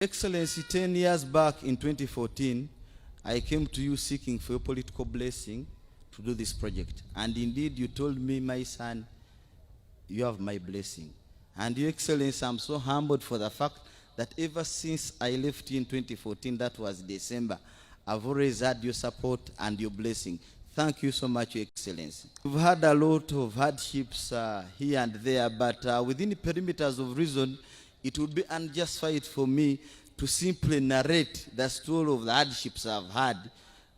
Excellency, 10 years back in 2014, I came to you seeking for your political blessing to do this project. And indeed, you told me, my son, you have my blessing. And Your Excellency, I'm so humbled for the fact that ever since I left you in 2014, that was December, I've always had your support and your blessing. Thank you so much, Your Excellency. We've had a lot of hardships here and there, but within the perimeters of reason, it would be unjustified for me to simply narrate the story of the hardships I've had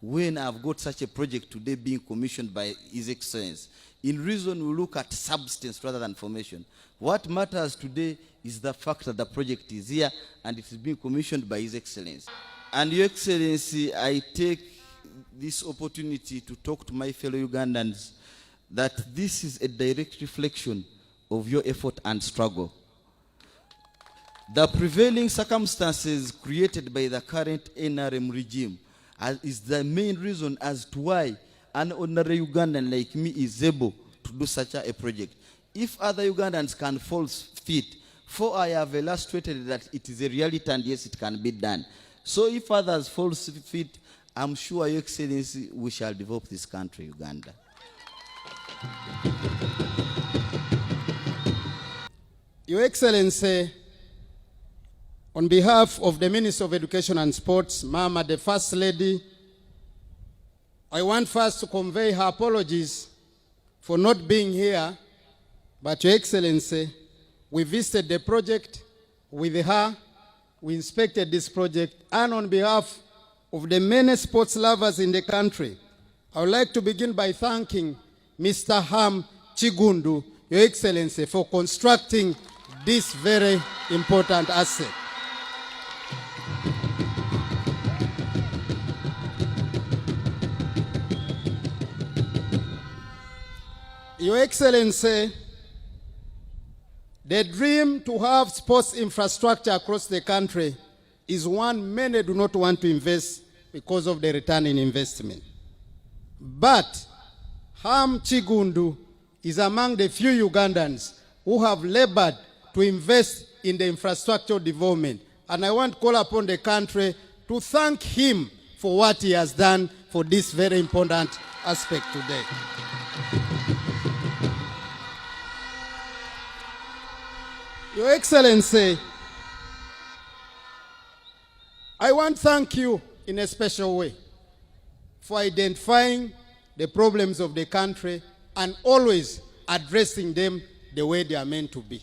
when I've got such a project today being commissioned by His Excellency. In reason, we look at substance rather than formation. What matters today is the fact that the project is here and it is being commissioned by His Excellency. And Your Excellency, I take this opportunity to talk to my fellow Ugandans that this is a direct reflection of your effort and struggle. The prevailing circumstances created by the current NRM regime is the main reason as to why an ordinary Ugandan like me is able to do such a project. If other Ugandans can fall fit, for I have illustrated that it is a reality and yes, it can be done. So if others fall fit, I'm sure, Your Excellency, we shall develop this country, Uganda. Your Excellency, on behalf of the Minister of Education and Sports, Mama, the First Lady, I want first to convey her apologies for not being here, but Your Excellency, we visited the project with her, we inspected this project, and on behalf of the many sports lovers in the country, I would like to begin by thanking Mr. Hamis Kiggundu, Your Excellency, for constructing this very important asset. Your Excellency, the dream to have sports infrastructure across the country is one many do not want to invest because of the return in investment. But Hamis Kiggundu is among the few Ugandans who have labored to invest in the infrastructure development. And I want to call upon the country to thank him for what he has done for this very important aspect today. Your Excellency, I want to thank you in a special way for identifying the problems of the country and always addressing them the way they are meant to be.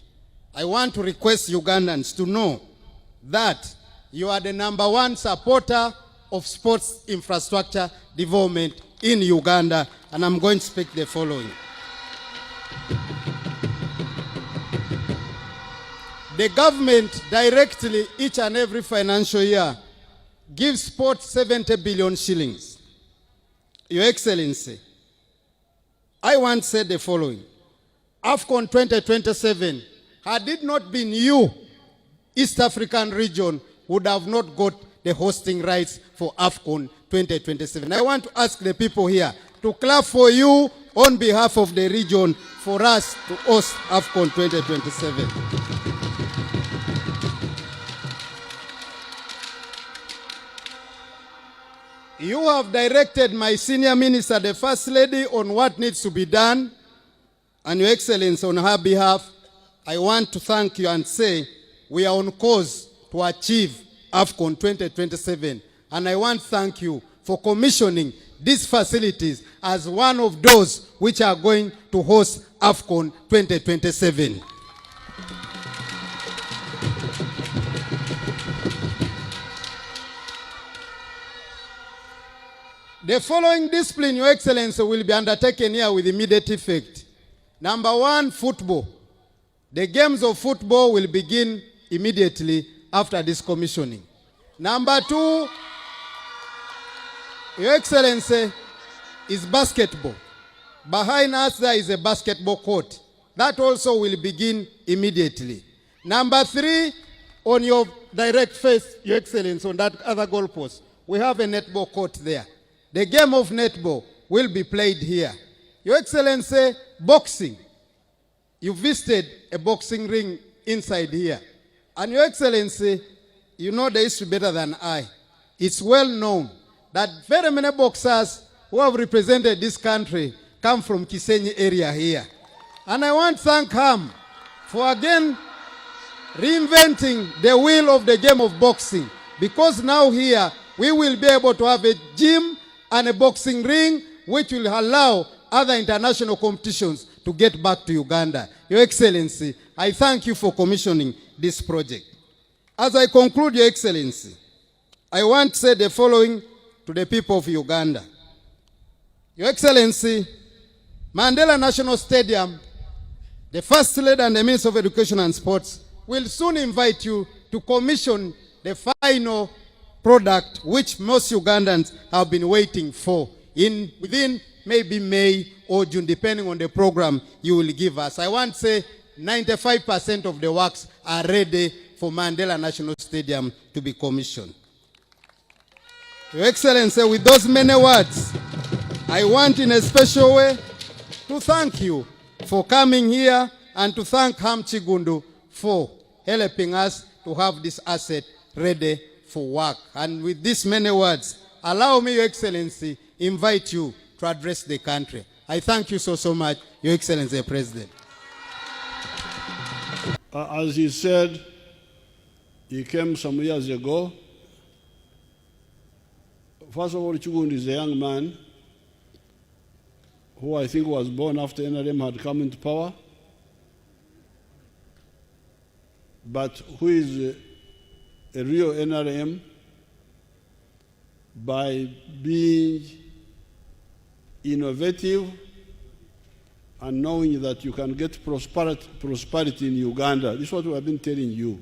I want to request Ugandans to know that you are the #1 supporter of sports infrastructure development in Uganda, and I'm going to speak the following. The government directly, each and every financial year, gives sport 70 billion shillings. Your Excellency, I want to say the following. AFCON 2027, had it not been you, East African region would have not got the hosting rights for AFCON 2027. I want to ask the people here to clap for you on behalf of the region for us to host AFCON 2027. You have directed my senior minister, the First Lady, on what needs to be done. And Your Excellency, on her behalf, I want to thank you and say we are on course to achieve AFCON 2027. And I want to thank you for commissioning these facilities as one of those which are going to host AFCON 2027. The following discipline, Your Excellency, will be undertaken here with immediate effect. #1, football. The games of football will begin immediately after this commissioning. #2, Your Excellency, is basketball. Behind us there is a basketball court. That also will begin immediately. #3, on your direct face, Your Excellency, on that other goalpost, we have a netball court there. The game of netball will be played here. Your Excellency, boxing. You visited a boxing ring inside here. And Your Excellency, you know the history better than I. It's well known that very many boxers who have represented this country come from Kisenyi area here. And I want to thank Ham for again reinventing the wheel of the game of boxing. Because now here, we will be able to have a gym and a boxing ring which will allow other international competitions to get back to Uganda. Your Excellency, I thank you for commissioning this project. As I conclude, Your Excellency, I want to say the following to the people of Uganda. Your Excellency, Mandela National Stadium, the First Lady and the Minister of Education and Sports will soon invite you to commission the final product which most Ugandans have been waiting for within maybe May or June, depending on the program you will give us. I want to say 95% of the works are ready for Mandela National Stadium to be commissioned. Your Excellency, with those many words, I want in a special way to thank you for coming here and to thank Hamis Kiggundu for helping us to have this asset ready for work. And with these many words, allow me, Your Excellency, invite you to address the country. I thank you so much, Your Excellency, President. As he said, he came some years ago. First of all, Kiggundu is a young man who I think was born after NRM had come into power, but who is a real NRM by being innovative and knowing that you can get prosperity in Uganda. This is what we have been telling you.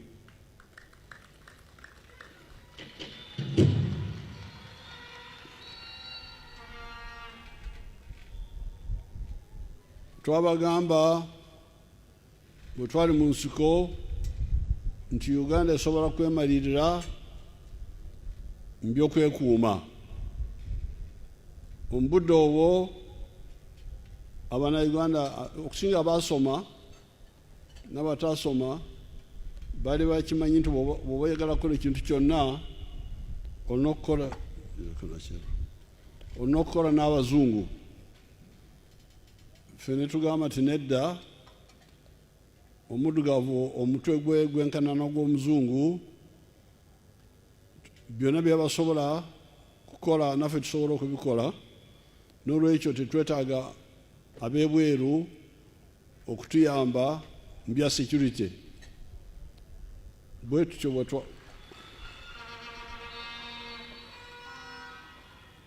Twabagamba bwe twali mu nsiko nti Uganda esobola kwemalirira mu by'okwekuuma. Mu budde obwo Abannayuganda okusinga abaasoma n'abataasoma baali bakimanyi nti bw'oba oyagala kukola ekintu kyonna olina okukola n'Abazungu. Ffe ne tugamba nti nedda omuddugavu omutwe gwe gwenkanana gw'Omuzungu byonna bye basobola kukola naffe tusobola okubikola, n'olwekyo tetwetaaga ab'ebweru okutuyamba mu bya security. Bwe tutyo bwe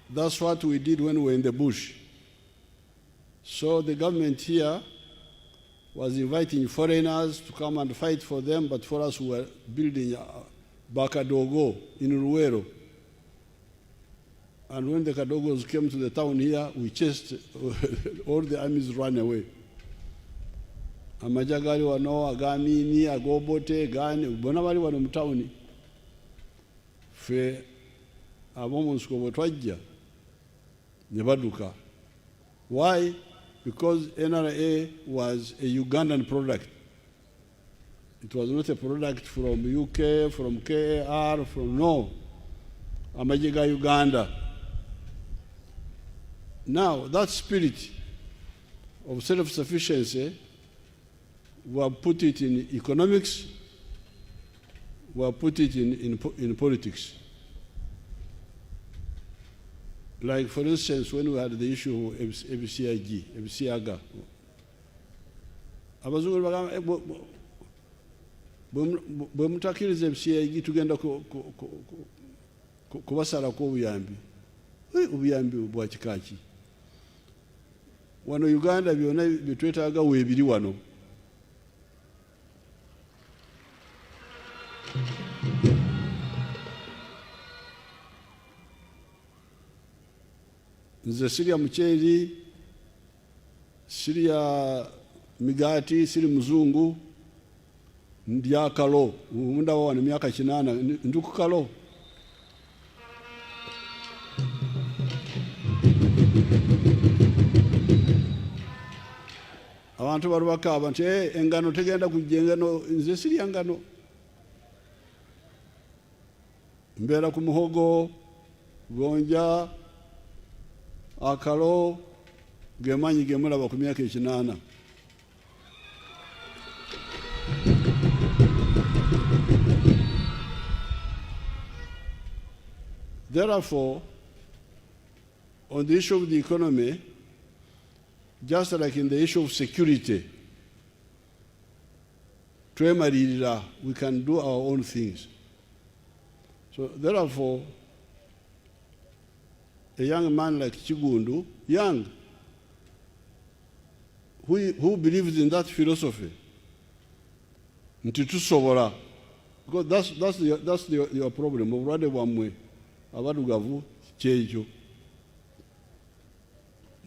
That's what we did when we were in the bush. So the government here was inviting foreigners to come and fight for them, but for us we were building Bakadogo in Ruwero. And when the Kadogos came to the town here, we chased all the armies ran away. Amajagali wano, agamini, agobote, gani, bonabali wano mutawuni. Fe abomu nsiko bwetwajja ne baduka. Why? Because NRA was a Ugandan product. It was not a product from UK, from KAR, from no. Amajiga Uganda. Now, that spirit of self-sufficiency, we have put it in economics, we have put it in politics. Like, for instance, when we had the issue of MCIG, Abazungu bagamba bwe mutakiriza MCIG tugenda kubasalako obuyambi. Obuyambi bwa kikaaki. Wano Uganda byonna bye twetaaga weebiri wano. Nze sirya muceeri, sirya migati, siri muzungu, ndya kalo. Mundaba wano myaka 8 ndi ku kalo. Abantu bali bakaaba nti engano tegenda kujja engano, nze sirya ngano. mbeera ku muhogo, gonja, akalo, gemanyi gemulaba ku myaka 8. Therefore, on the issue of the economy, just like in the issue of security, we can do our own things. So therefore, a young man like Kiggundu, young, who believes in that philosophy, because that's your problem. Abadugavu kyejo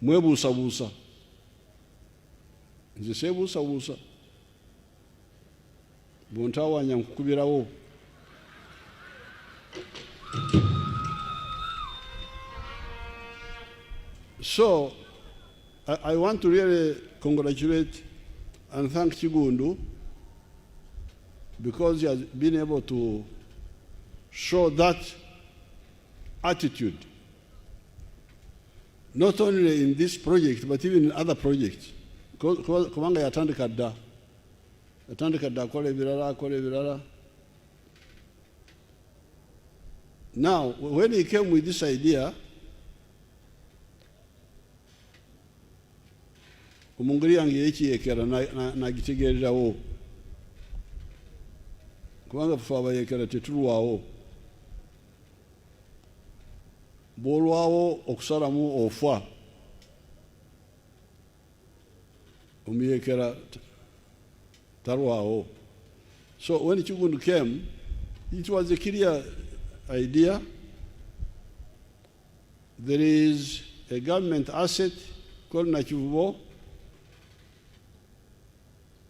mwebuusabuusa nze seebuusabuusa bw'ontawaanya nkukubirawo. So I want to really congratulate and thank Kiggundu because he has been able to show that attitude, not only in this project, but even in other projects. Kubanga yatandika dda akola ebirala. Now, when he came with this idea, omungeri yange yekiyeekera n'agitegeererawo kubanga ffe abayeekera tetulwawo. Bw'olwawo okusalamu ofa, omuyeekera talwawo. So when Kiggundu came, it was a clear idea. There is a government asset called Nakivubo.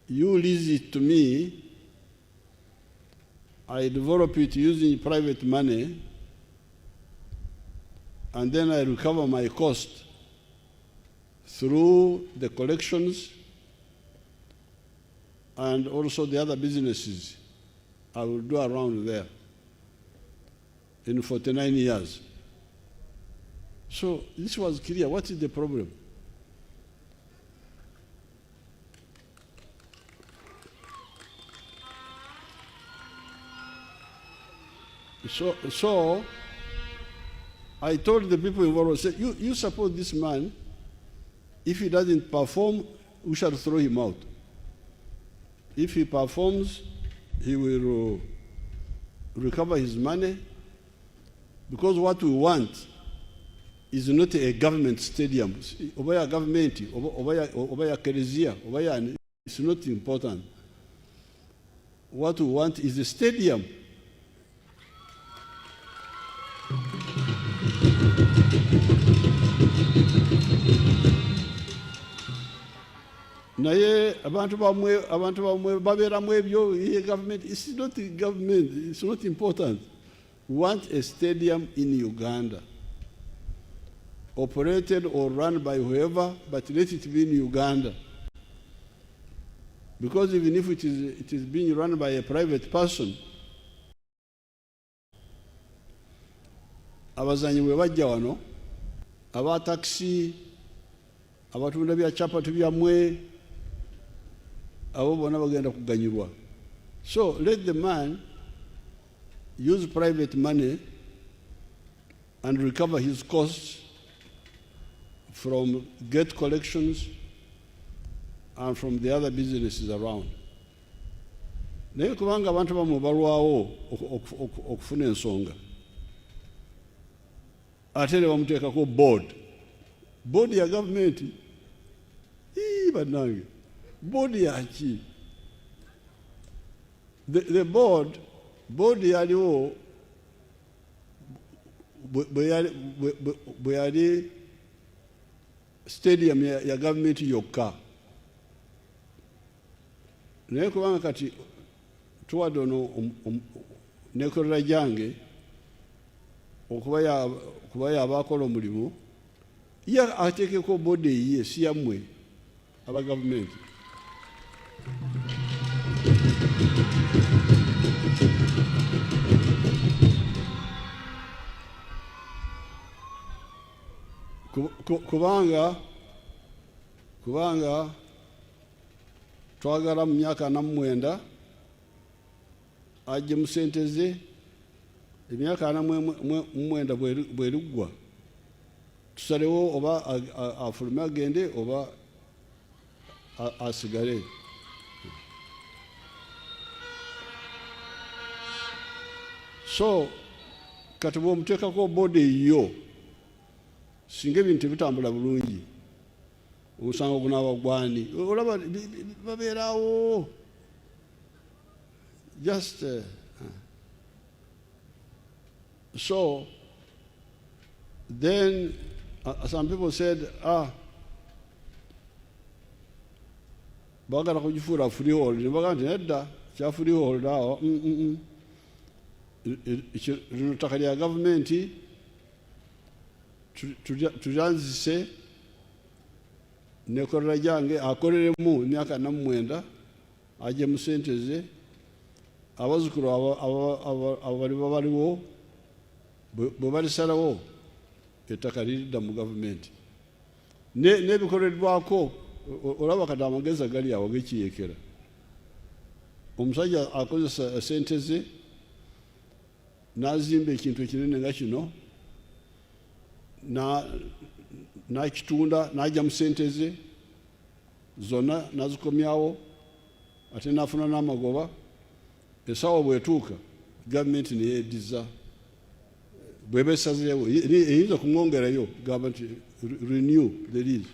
You lease it to me, I develop it using private money, and then I recover my cost through the collections and also the other businesses I will do around there in 49 years. So this was clear. What is the problem? So I told the people involved, I said, you support this man. If he doesn't perform, we shall throw him out. If he performs, he will recover his money, because what we want is not a government stadium. Obaya government, obaya keresia, obaya, it's not important. What we want is a stadium. Naye abantu bamwe babeeramu ebyo government. It's not the government, it's not important. We want a stadium in Uganda, operated or run by whoever, but let it be in Uganda. Because even if it is being run by a private person, abazanyi bwe bajja wano, aba taxi, abatunda bya chapati byammwe, abo bonna bagenda kuganyirwa. So let the man use private money and recover his costs from gate collections and from the other businesses around. Naye kubanga abantu bamwe balwawo okufuna ensonga, ate ne bamuteekako board ya government. Bannange, board yaki? The board yaliwo bwe yali stadium ya government yokka. Naye kubanga kati tuwadde ono nekolera gyange okuba yabaakola omulimu, ye ateekeko board eyiye, si yammwe aba government. kubanga twagala mu myaka 9 ajje mu ssente ze emyaka 9 bweriggwa tusalewo oba afulume agende oba asigale. So kati bw'omuteekako bodi yo singa ebintu bitambula bulungi omusango gunaaba gwani olaba babeerawo just so then some people said bagala kugifuula freehold ne baga nti nedda kya freehold awo lino ttaka lya gavumenti tulyanzise nekolera gyange akoleremu emyaka 9 ajje mu ssente ze abazzukulu abaliwo bwe balisalawo ettaka liridda mu gavumenti n'ebikoleddwako olaba kati amagezi agali awo gekiyekera omusajja akozesa ssente ze n'azimba ekintu ekinene nga kino n'akitunda n'ajja mu ssente ze zonna n'azikomyawo ate n'afuna n'amagoba essaawa bw'etuuka gavumenti neyeeddiza bw'eba esazeewo eyinza kumwongerayo gamba nti renew the lease